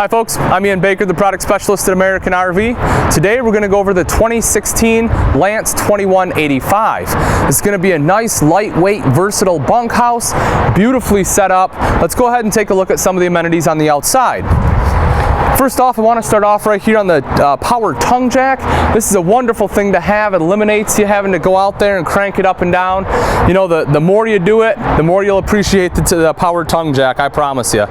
Hi folks, I'm Ian Baker, the product specialist at American RV. Today we're going to go over the 2016 Lance 2185. It's going to be a nice, lightweight, versatile bunkhouse, beautifully set up. Let's go ahead and take a look at some of the amenities on the outside. First off, I want to start off right here on the power tongue jack. This is a wonderful thing to have. It eliminates you having to go out there and crank it up and down. You know, the more you do it, the more you'll appreciate the power tongue jack, I promise you.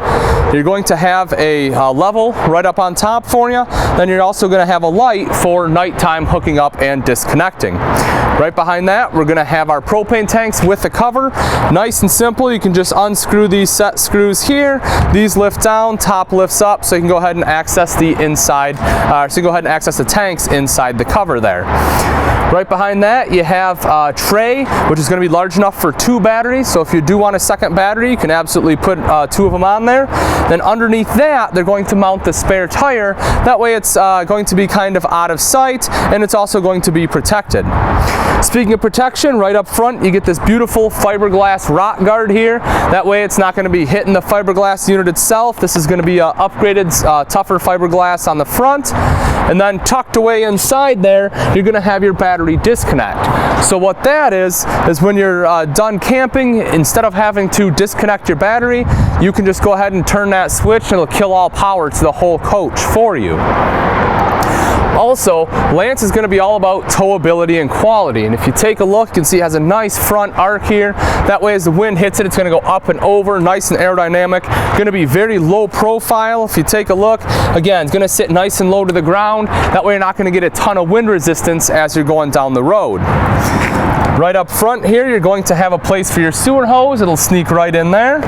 You're going to have a level right up on top for you. Then you're also going to have a light for nighttime hooking up and disconnecting. Right behind that, we're going to have our propane tanks with the cover. Nice and simple. You can just unscrew these set screws here. These lift down, top lifts up, so you can go ahead and access the inside, so you go ahead and access the tanks inside the cover there. Right behind that, you have a tray, which is going to be large enough for 2 batteries. So if you do want a second battery, you can absolutely put 2 of them on there. Then underneath that, they're going to mount the spare tire. That way it's going to be kind of out of sight, and it's also going to be protected. Speaking of protection, right up front, you get this beautiful fiberglass rock guard here. That way it's not going to be hitting the fiberglass unit itself. This is going to be upgraded, tougher fiberglass on the front. And then tucked away inside there, you're going to have your battery disconnect. So what that is when you're done camping, instead of having to disconnect your battery, you can just go ahead and turn that switch and it'll kill all power to the whole coach for you. Also, Lance is going to be all about towability and quality, and if you take a look, you can see it has a nice front arc here. That way as the wind hits it, it's going to go up and over, nice and aerodynamic. Going to be very low profile. If you take a look, again, it's going to sit nice and low to the ground. That way you're not going to get a ton of wind resistance as you're going down the road. Right up front here, you're going to have a place for your sewer hose. It'll sneak right in there.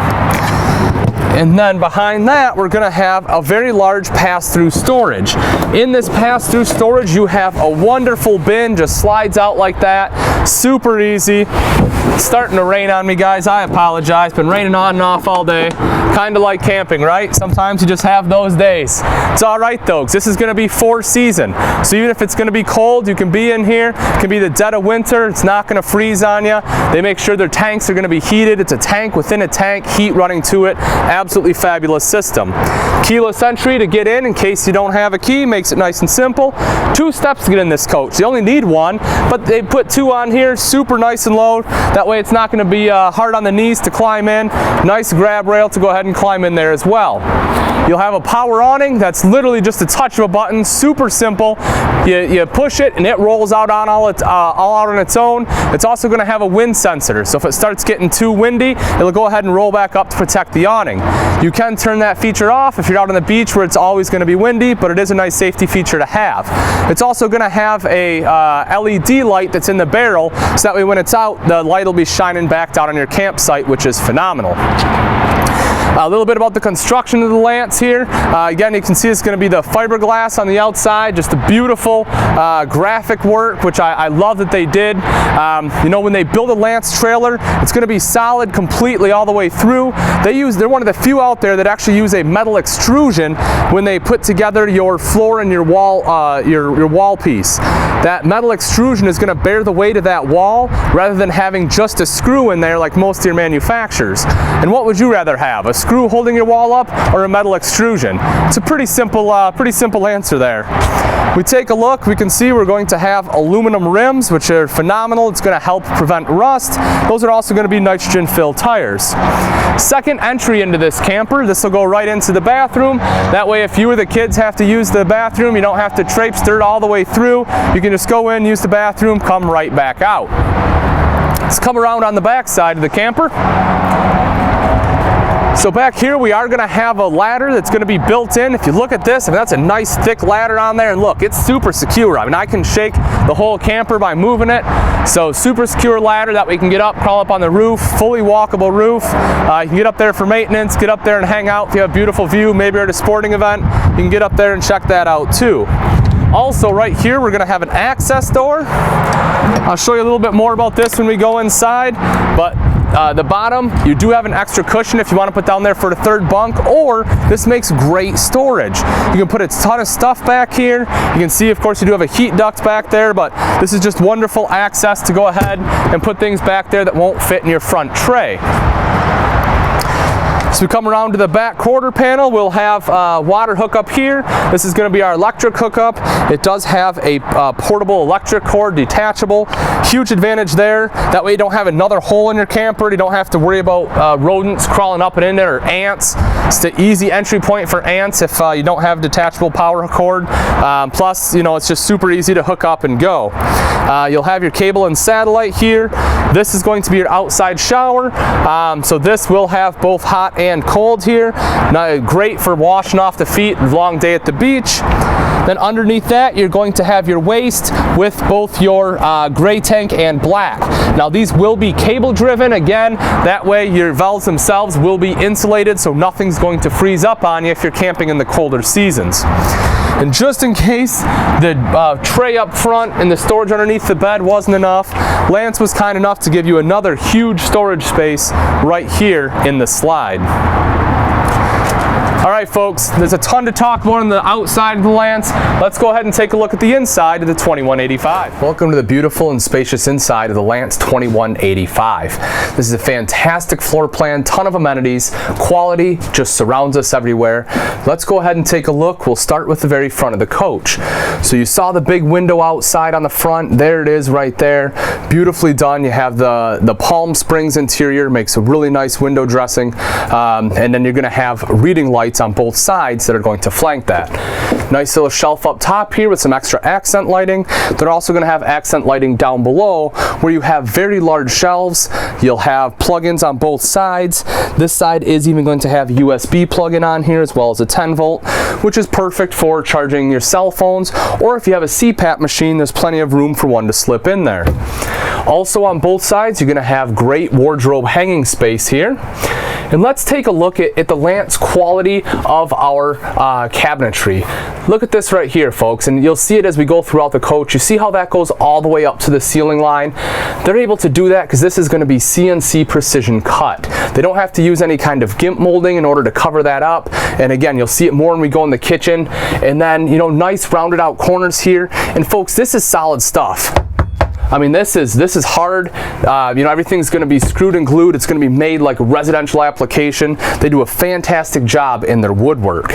And then behind that, we're going to have a very large pass-through storage. In this pass-through storage, you have a wonderful bin, just slides out like that. Super easy. It's starting to rain on me, guys. I apologize. Been raining on and off all day. Kind of like camping, right? Sometimes you just have those days. It's all right though, because this is going to be 4-season. So even if it's going to be cold, you can be in here. It can be the dead of winter. It's not going to freeze on you. They make sure their tanks are going to be heated. It's a tank within a tank, heat running to it. Absolutely fabulous system. Keyless entry to get in case you don't have a key. Makes it nice and simple. 2 steps to get in this coach. You only need 1, but they put 2 on here. Super nice and low. That way it's not going to be hard on the knees to climb in. Nice grab rail to go ahead and climb in there as well. You'll have a power awning that's literally just a touch of a button. Super simple. You push it and it rolls out on all out on its own. It's also going to have a wind sensor, so if it starts getting too windy, it'll go ahead and roll back up to protect the awning. You can turn that feature off if you're out on the beach where it's always going to be windy, but it is a nice safety feature to have. It's also going to have a LED light that's in the barrel, so that way when it's out, the light will be shining back down on your campsite, which is phenomenal. A little bit about the construction of the Lance here. Again, you can see it's going to be the fiberglass on the outside, just a beautiful graphic work, which I love that they did. You know, when they build a Lance trailer, it's going to be solid completely all the way through. They're one of the few out there that actually use a metal extrusion when they put together your floor and your wall piece. That metal extrusion is going to bear the weight of that wall rather than having just a screw in there like most of your manufacturers. And what would you rather have? A screw holding your wall up or a metal extrusion? It's a pretty simple answer there. We take a look, we can see we're going to have aluminum rims, which are phenomenal. It's going to help prevent rust. Those are also going to be nitrogen filled tires. Second entry into this camper, this will go right into the bathroom. That way if you or the kids have to use the bathroom, you don't have to traipse dirt all the way through. You can just go in, use the bathroom, come right back out. Let's come around on the back side of the camper. So back here we are going to have a ladder that's going to be built in. If you look at this, I mean, that's a nice thick ladder on there, and look, it's super secure. I mean, I can shake the whole camper by moving it. So super secure ladder, that way you can get up, crawl up on the roof, fully walkable roof. You can get up there for maintenance, get up there and hang out. If you have a beautiful view, maybe you're at a sporting event, you can get up there and check that out too. Also right here we're going to have an access door. I'll show you a little bit more about this when we go inside, but the bottom, you do have an extra cushion if you want to put down there for the 3rd bunk, or this makes great storage. You can put a ton of stuff back here. You can see, of course, you do have a heat duct back there, but this is just wonderful access to go ahead and put things back there that won't fit in your front tray. So we come around to the back quarter panel, we'll have water hookup here. This is going to be our electric hookup. It does have a portable electric cord, detachable. Huge advantage there. That way you don't have another hole in your camper. You don't have to worry about rodents crawling up and in there, or ants. It's the easy entry point for ants if you don't have detachable power cord. Plus, you know, it's just super easy to hook up and go. You'll have your cable and satellite here. This is going to be your outside shower. So this will have both hot and cold here. Now, great for washing off the feet, long day at the beach. Then underneath that, you're going to have your waste with both your gray tank and black. Now these will be cable driven. Again, that way your valves themselves will be insulated, so nothing's going to freeze up on you if you're camping in the colder seasons. And just in case the tray up front and the storage underneath the bed wasn't enough, Lance was kind enough to give you another huge storage space right here in the slide. All right, folks, there's a ton to talk about on the outside of the Lance. Let's go ahead and take a look at the inside of the 2185. Welcome to the beautiful and spacious inside of the Lance 2185. This is a fantastic floor plan, ton of amenities, quality just surrounds us everywhere. Let's go ahead and take a look. We'll start with the very front of the coach. So you saw the big window outside on the front. There it is right there. Beautifully done. You have the Palm Springs interior, makes a really nice window dressing. And then you're going to have reading lights on both sides that are going to flank that. Nice little shelf up top here with some extra accent lighting. They're also going to have accent lighting down below where you have very large shelves. You'll have plugins on both sides. This side is even going to have USB plug-in on here as well as a 10 volt, which is perfect for charging your cell phones, or if you have a CPAP machine, there's plenty of room for one to slip in there. Also on both sides, you're going to have great wardrobe hanging space here. And let's take a look at the Lance quality of our cabinetry. Look at this right here, folks, and you'll see it as we go throughout the coach. You see how that goes all the way up to the ceiling line? They're able to do that because this is going to be CNC precision cut. They don't have to use any kind of GIMP molding in order to cover that up. And again, you'll see it more when we go in the kitchen. And then, you know, nice rounded out corners here. And folks, this is solid stuff. I mean, this is hard. You know, everything's going to be screwed and glued. It's going to be made like a residential application. They do a fantastic job in their woodwork.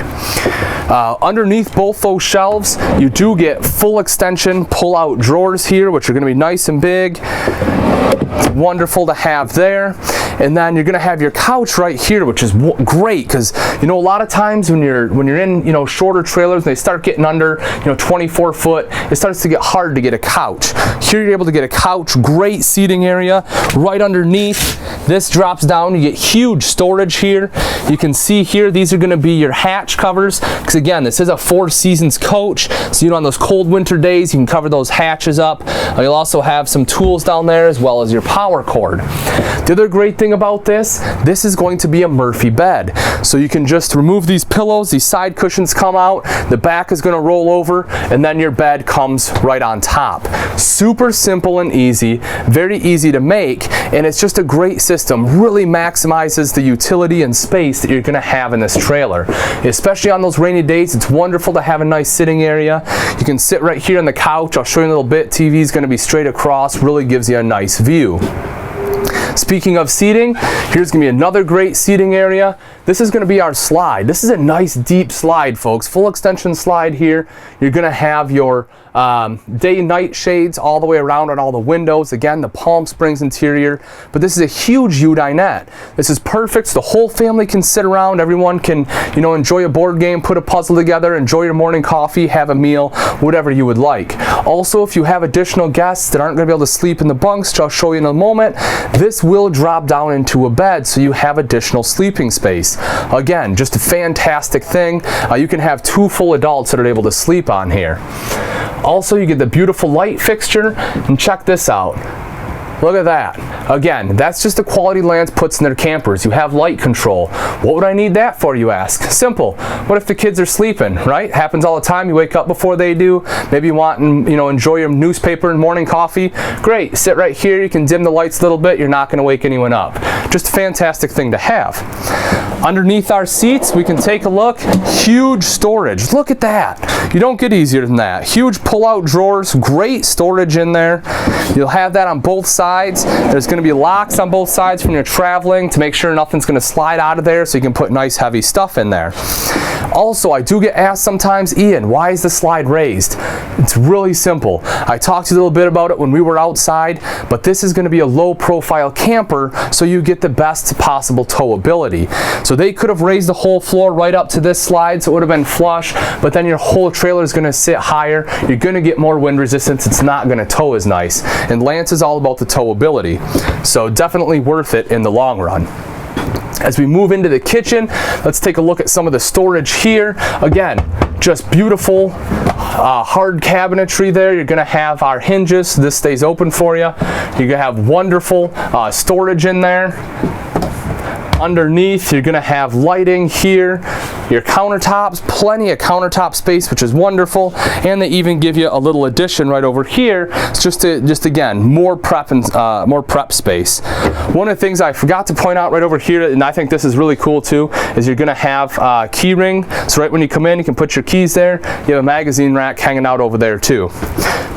Underneath both those shelves, you do get full extension pull-out drawers here, which are going to be nice and big. It's wonderful to have there. And then you're going to have your couch right here, which is great because, you know, a lot of times when you're in, you know, shorter trailers and they start getting under, you know, 24 foot, it starts to get hard to get a couch. Here you're able to get a couch, great seating area right underneath. This drops down, you get huge storage here. You can see here, these are going to be your hatch covers because again, this is a 4 seasons coach. So, you know, on those cold winter days, you can cover those hatches up. You'll also have some tools down there as well as your power cord. The other great thing about this is going to be a Murphy bed. So you can just remove these pillows, these side cushions come out, the back is going to roll over, and then your bed comes right on top. Super simple and easy, very easy to make, and it's just a great system. Really maximizes the utility and space that you're going to have in this trailer. Especially on those rainy days, it's wonderful to have a nice sitting area. You can sit right here on the couch. I'll show you in a little bit. TV is going to be straight across, really gives you a nice view. Speaking of seating, here's going to be another great seating area. This is going to be our slide. This is a nice deep slide, folks. Full extension slide here. You're going to have your day-night shades all the way around on all the windows. Again, the Palm Springs interior. But this is a huge U-dinette. This is perfect. So the whole family can sit around. Everyone can, you know, enjoy a board game, put a puzzle together, enjoy your morning coffee, have a meal, whatever you would like. Also, if you have additional guests that aren't going to be able to sleep in the bunks, which I'll show you in a moment, this will drop down into a bed so you have additional sleeping space. Again, just a fantastic thing. You can have 2 full adults that are able to sleep on here. Also, you get the beautiful light fixture, and check this out. Look at that. Again, that's just the quality Lance puts in their campers. You have light control. What would I need that for, you ask? Simple. What if the kids are sleeping, right? Happens all the time. You wake up before they do. Maybe you want and, you know, enjoy your newspaper and morning coffee. Great. Sit right here. You can dim the lights a little bit. You're not going to wake anyone up. Just a fantastic thing to have. Underneath our seats, we can take a look. Huge storage. Look at that. You don't get easier than that. Huge pull-out drawers. Great storage in there. You'll have that on both sides. There's going to be locks on both sides when you're traveling to make sure nothing's going to slide out of there, so you can put nice heavy stuff in there. Also, I do get asked sometimes, Ian, why is the slide raised? It's really simple. I talked to you a little bit about it when we were outside, but this is going to be a low profile camper, so you get the best possible towability. So they could have raised the whole floor right up to this slide, so it would have been flush, but then your whole trailer is going to sit higher. You're going to get more wind resistance. It's not going to tow as nice. And Lance is all about the towability, so definitely worth it in the long run. As we move into the kitchen, let's take a look at some of the storage here. Again, just beautiful hard cabinetry there. You're going to have our hinges. This stays open for you. You're going to have wonderful storage in there. Underneath, you're going to have lighting here. Your countertops, plenty of countertop space, which is wonderful. And they even give you a little addition right over here. It's just again, more prep and more prep space. One of the things I forgot to point out right over here, and I think this is really cool too, is you're going to have key ring. So right when you come in, you can put your keys there. You have a magazine rack hanging out over there too.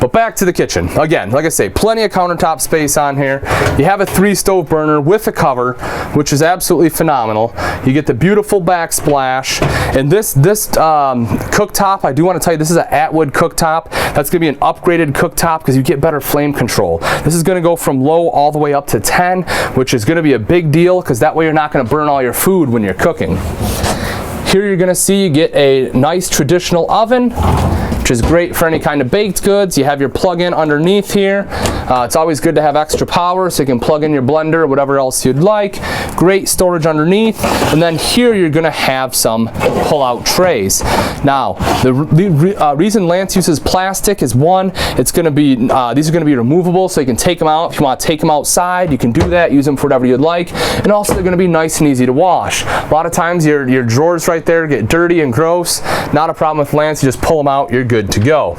But back to the kitchen. Again, like I say, plenty of countertop space on here. You have a 3 stove burner with a cover, which is absolutely phenomenal. You get the beautiful backsplash. And this cooktop, I do want to tell you, this is an Atwood cooktop. That's going to be an upgraded cooktop because you get better flame control. This is going to go from low all the way up to 10, which is going to be a big deal because that way you're not going to burn all your food when you're cooking. Here you're going to see you get a nice traditional oven, which is great for any kind of baked goods. You have your plug-in underneath here. It's always good to have extra power so you can plug in your blender or whatever else you'd like. Great storage underneath. And then here you're going to have some pull-out trays. Now, the reason Lance uses plastic is one, it's going to be these are going to be removable, so you can take them out. If you want to take them outside, you can do that. Use them for whatever you'd like. And also they're going to be nice and easy to wash. A lot of times your drawers right there get dirty and gross. Not a problem with Lance. You just pull them out. You're good to go.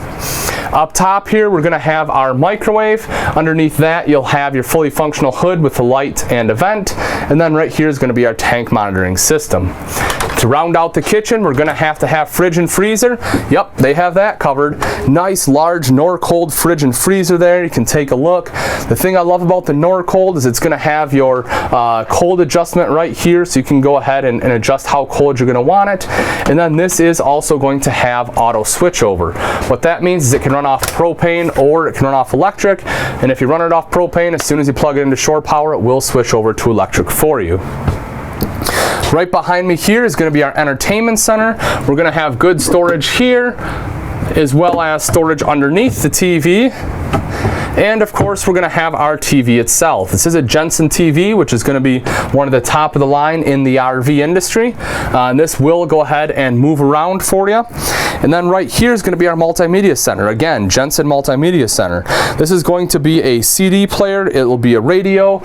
Up top here, we're going to have our microwave. Underneath that, you'll have your fully functional hood with a light and a vent. And then right here is going to be our tank monitoring system. To round out the kitchen, we're going to have fridge and freezer. Yep, they have that covered. Nice, large Norcold fridge and freezer there. You can take a look. The thing I love about the Norcold is it's going to have your cold adjustment right here, so you can go ahead and adjust how cold you're going to want it. And then this is also going to have auto switchover. What that means is it can run off propane or it can run off electric. And if you run it off propane, as soon as you plug it into shore power, it will switch over to electric for you. Right behind me here is going to be our entertainment center. We're going to have good storage here, as well as storage underneath the TV. And of course, we're going to have our TV itself. This is a Jensen TV, which is going to be one of the top of the line in the RV industry. And this will go ahead and move around for you. And then right here is going to be our Multimedia Center. Again, Jensen Multimedia Center. This is going to be a CD player. It will be a radio.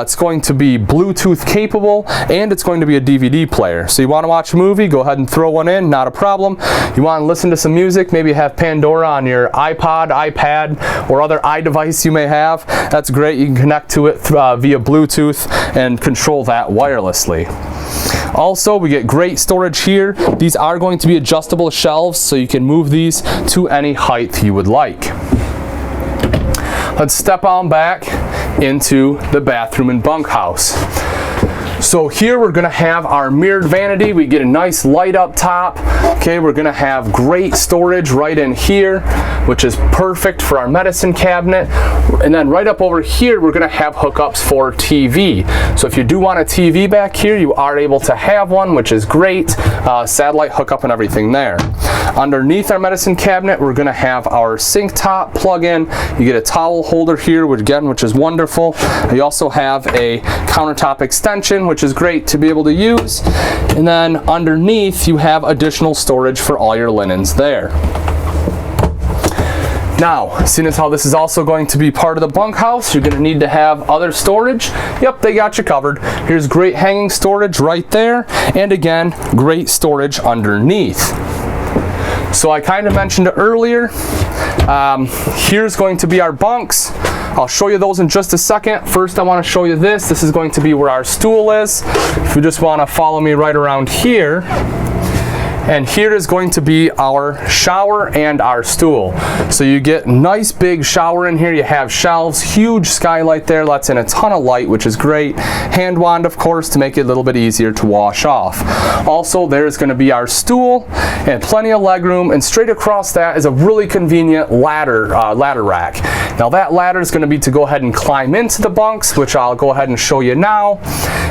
It's going to be Bluetooth capable, and it's going to be a DVD player. So you want to watch a movie, go ahead and throw one in, not a problem. You want to listen to some music, maybe have Pandora on your iPod, iPad, or other iDevice you may have. That's great. You can connect to it via Bluetooth and control that wirelessly. Also, we get great storage here. These are going to be adjustable shelves, so you can move these to any height you would like. Let's step on back into the bathroom and bunkhouse. So here we're going to have our mirrored vanity. We get a nice light up top. Okay, we're going to have great storage right in here, which is perfect for our medicine cabinet. And then right up over here, we're going to have hookups for TV. So if you do want a TV back here, you are able to have one, which is great. Satellite hookup and everything there. Underneath our medicine cabinet, we're going to have our sink top plug-in. You get a towel holder here, which is wonderful. You also have a countertop extension, which is great to be able to use. And then underneath, you have additional storage for all your linens there. Now, seeing as how this is also going to be part of the bunkhouse, you're going to need to have other storage. Yep, they got you covered. Here's great hanging storage right there, and again, great storage underneath. So I kind of mentioned it earlier. Here's going to be our bunks. I'll show you those in just a second. First, I want to show you this. This is going to be where our stool is. If you just want to follow me right around here. And here is going to be our shower and our stool. So you get nice big shower in here. You have shelves, huge skylight there, lets in a ton of light, which is great. Hand wand, of course, to make it a little bit easier to wash off. Also, there's going to be our stool and plenty of leg room, and straight across that is a really convenient ladder rack. Now that ladder is going to be to go ahead and climb into the bunks, which I'll go ahead and show you now.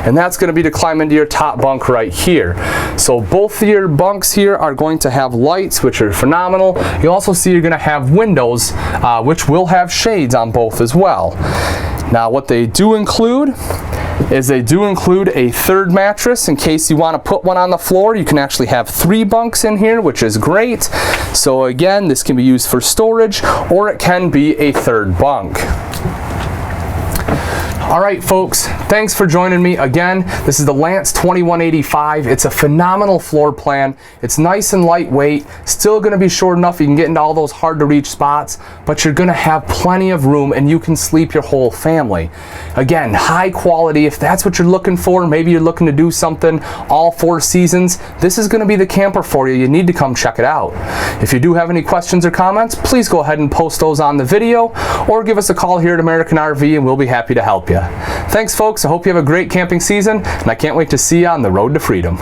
And that's going to be to climb into your top bunk right here. So both of your bunks here are going to have lights, which are phenomenal. You'll also see you're going to have windows, which will have shades on both as well. Now what they do include is they do include a third mattress in case you want to put one on the floor. You can actually have 3 bunks in here, which is great. So again, this can be used for storage, or it can be a third bunk. All right, folks, thanks for joining me again. This is the Lance 2185. It's a phenomenal floor plan. It's nice and lightweight, still gonna be short enough you can get into all those hard to reach spots, but you're gonna have plenty of room and you can sleep your whole family. Again, high quality. If that's what you're looking for, maybe you're looking to do something all 4 seasons, this is gonna be the camper for you. You need to come check it out. If you do have any questions or comments, please go ahead and post those on the video or give us a call here at American RV and we'll be happy to help you. Thanks, folks. I hope you have a great camping season, and I can't wait to see you on the road to freedom.